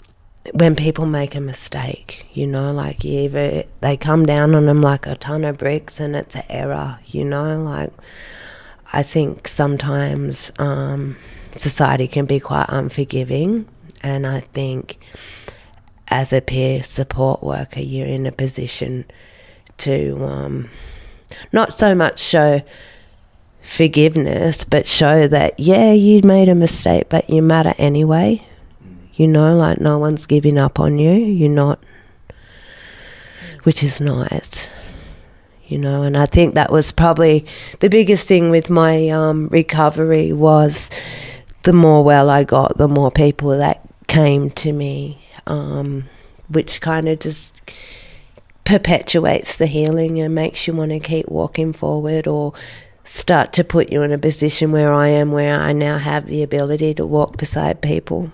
C: when people make a mistake, like they come down on them like a ton of bricks and it's an error, like I think sometimes society can be quite unforgiving, and I think as a peer support worker you're in a position to not so much show forgiveness but show that you made a mistake but you matter anyway. Like no one's giving up on you. You're not, which is nice, and I think that was probably the biggest thing with my recovery was the more well I got, the more people that came to me, which kind of just perpetuates the healing and makes you want to keep walking forward, or start to put you in a position where I am, where I now have the ability to walk beside people.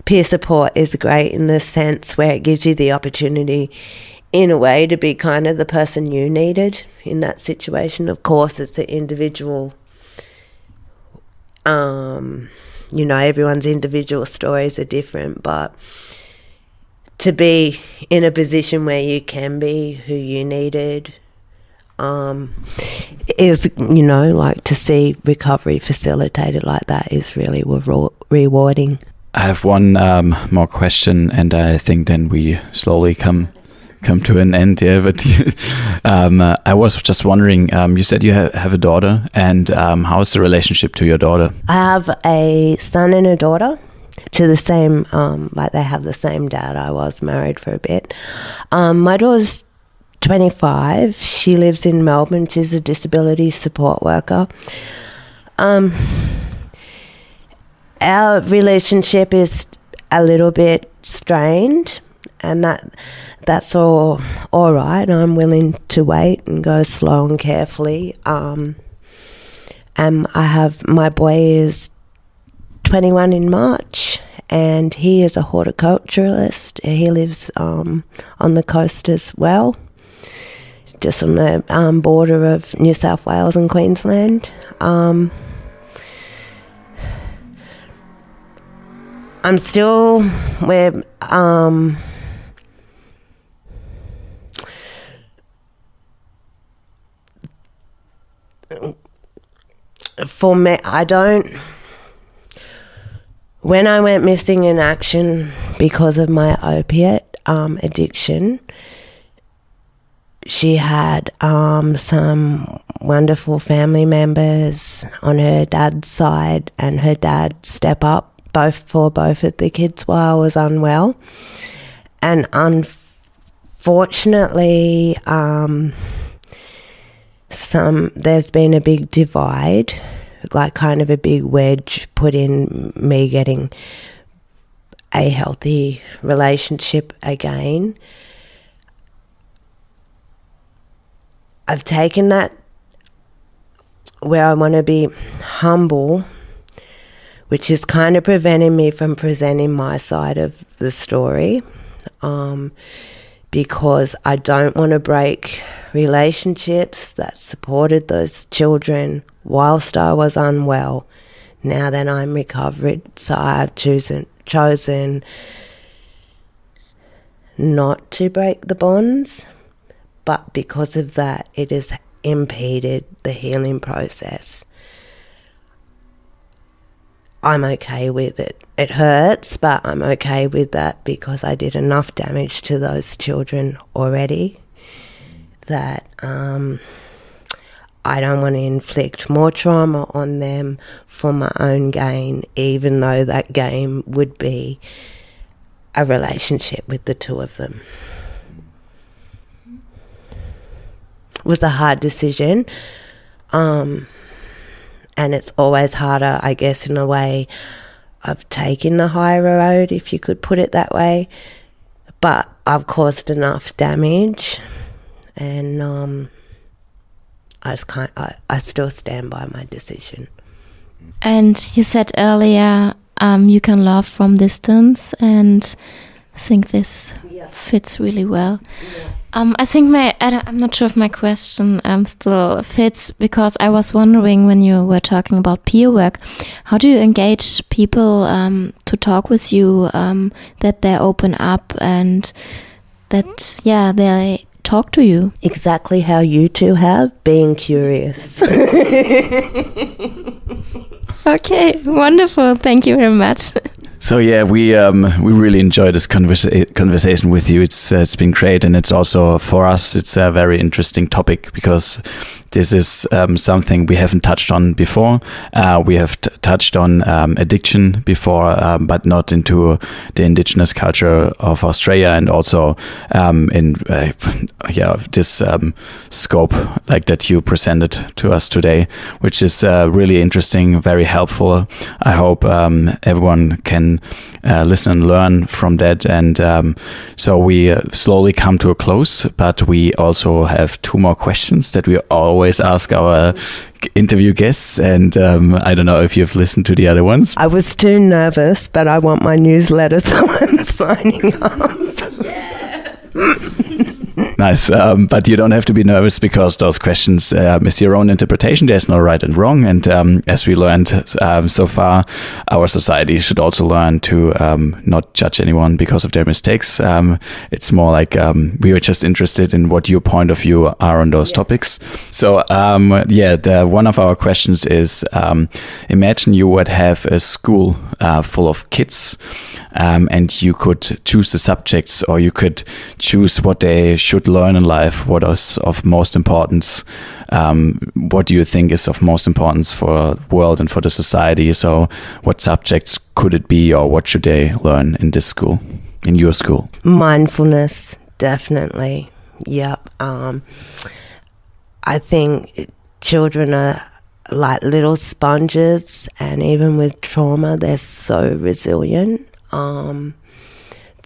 C: Peer support is great in the sense where it gives you the opportunity in a way to be kind of the person you needed in that situation. Of course, it's the individual, everyone's individual stories are different, but to be in a position where you can be who you needed is, like to see recovery facilitated like that is really rewarding.
B: I have one more question, and I think then we slowly come to an end here. But I was just wondering, you said you have a daughter, and how is the relationship to your daughter?
C: I have a son and a daughter to the same, like they have the same dad. I was married for a bit. My daughter's 25. She lives in Melbourne. She's a disability support worker. Our relationship is a little bit strained, and that's all right. I'm willing to wait and go slow and carefully. And I have, my boy is 21 in March, and he is a horticulturalist. He lives on the coast as well, just on the border of New South Wales and Queensland. I'm still where for me, when I went missing in action because of my opiate addiction, she had some wonderful family members on her dad's side, and her dad step up for both of the kids while I was unwell. And unfortunately, there's been a big divide, like kind of a big wedge put in me getting a healthy relationship again. I've taken that where I want to be humble, which is kind of preventing me from presenting my side of the story, because I don't want to break relationships that supported those children whilst I was unwell. Now that I'm recovered, so I've chosen not to break the bonds, but because of that, it has impeded the healing process. I'm okay with it. It hurts, but I'm okay with that because I did enough damage to those children already that I don't want to inflict more trauma on them for my own gain, even though that gain would be a relationship with the two of them. It was a hard decision, and it's always harder, I guess, in a way of taking the higher road, if you could put it that way. But I've caused enough damage, and I still stand by my decision.
A: And you said earlier you can love from distance, and I think this fits really well.
C: Yeah.
A: I think I'm not sure if my question still fits, because I was wondering when you were talking about peer work, how do you engage people to talk with you, that they open up and that, they talk to you?
C: Exactly how you two have, being curious.
A: Okay, wonderful. Thank you very much.
B: So yeah, we really enjoy this conversation with you. It's been great, and it's also for us it's a very interesting topic because this is something we haven't touched on before. We have touched on addiction before, but not into the indigenous culture of Australia, and also in this scope like that you presented to us today, which is really interesting, very helpful. I hope everyone can listen and learn from that. And so we slowly come to a close, but we also have two more questions that we always ask our interview guests. And I don't know if you've listened to the other ones.
C: I was too nervous, but I want my newsletter, so I'm signing up.
B: Nice, but you don't have to be nervous because those questions is your own interpretation. There's no right and wrong, and as we learned so far, our society should also learn to not judge anyone because of their mistakes. It's more like we were just interested in what your point of view are on those topics. So one of our questions is, imagine you would have a school full of kids, and you could choose the subjects, or you could choose what they should learn in life. What is of most importance? What do you think is of most importance for the world and for the society? So what subjects could it be, or what should they learn in this school, in your school?
C: Mindfulness, definitely. Yep. I think children are like little sponges, and even with trauma, they're so resilient.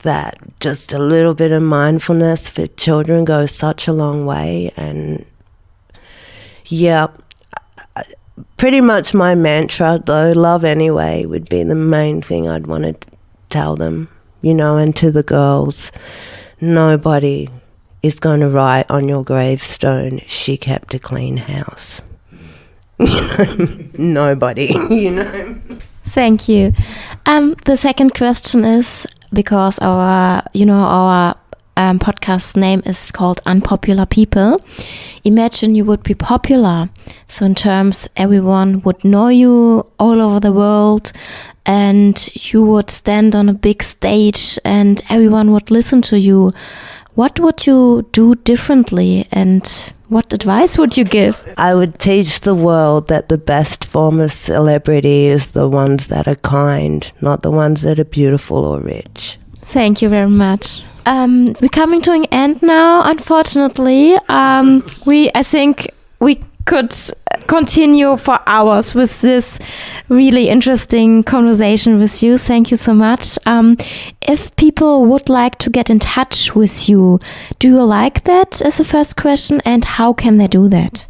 C: That just a little bit of mindfulness for children goes such a long way. And pretty much my mantra, though, love anyway, would be the main thing I'd want to tell them, and to the girls, nobody is going to write on your gravestone, she kept a clean house. Nobody,
A: Thank you. The second question is, because our podcast name is called Unpopular People. Imagine you would be popular. So in terms, everyone would know you all over the world, and you would stand on a big stage and everyone would listen to you. What would you do differently, and what advice would you give?
C: I would teach the world that the best form of celebrity is the ones that are kind, not the ones that are beautiful or rich.
A: Thank you very much. We're coming to an end now, unfortunately. I think we could continue for hours with this really interesting conversation with you. Thank you so much. If people would like to get in touch with you, do you like that as a first question, and how can they do that?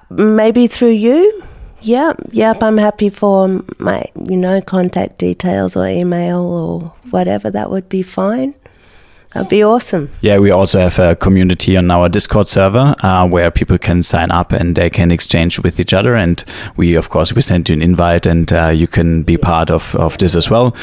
C: Maybe through you. Yep, I'm happy for my, contact details or email or whatever. That would be fine. That'd be awesome.
B: Yeah, we also have a community on our Discord server where people can sign up and they can exchange with each other. And we send you an invite, and you can be part of this as well.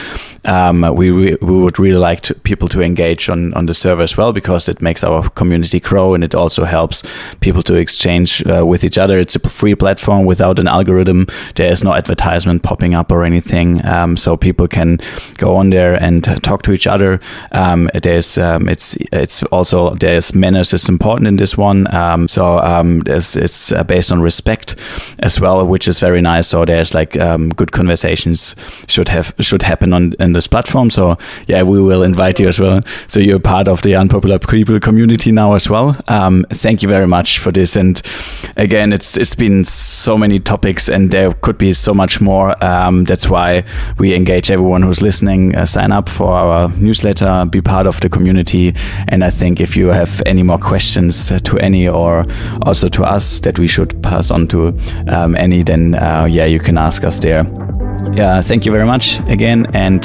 B: We would really like people to engage on the server as well, because it makes our community grow, and it also helps people to exchange with each other. It's a free platform without an algorithm. There is no advertisement popping up or anything, so people can go on there and talk to each other. There's manners is important in this one. It's based on respect as well, which is very nice. So there's good conversations should happen on this platform. So yeah, we will invite you as well. So you're part of the Unpopular People community now as well. Thank you very much for this. And again, it's been so many topics, and there could be so much more. That's why we engage everyone who's listening. Sign up for our newsletter, be part of the community. And I think if you have any more questions to Annie, or also to us that we should pass on to Annie, then you can ask us there. Yeah, thank you very much again, and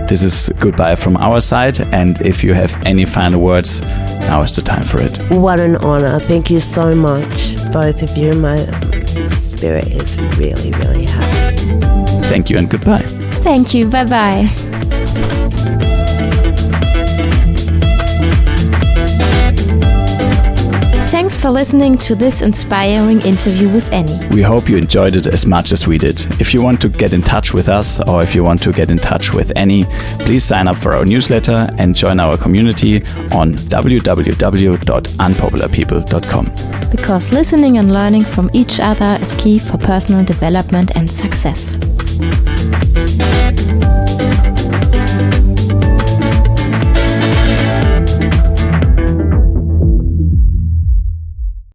B: this is goodbye from our side. And if you have any final words, now is the time for it.
C: What an honor. Thank you so much, both of you. My spirit is really, really happy.
B: Thank you and goodbye.
A: Thank you. Bye-bye. Thanks for listening to this inspiring interview with Annie.
B: We hope you enjoyed it as much as we did. If you want to get in touch with us, or if you want to get in touch with Annie, please sign up for our newsletter and join our community on www.unpopularpeople.com.
A: Because listening and learning from each other is key for personal development and success.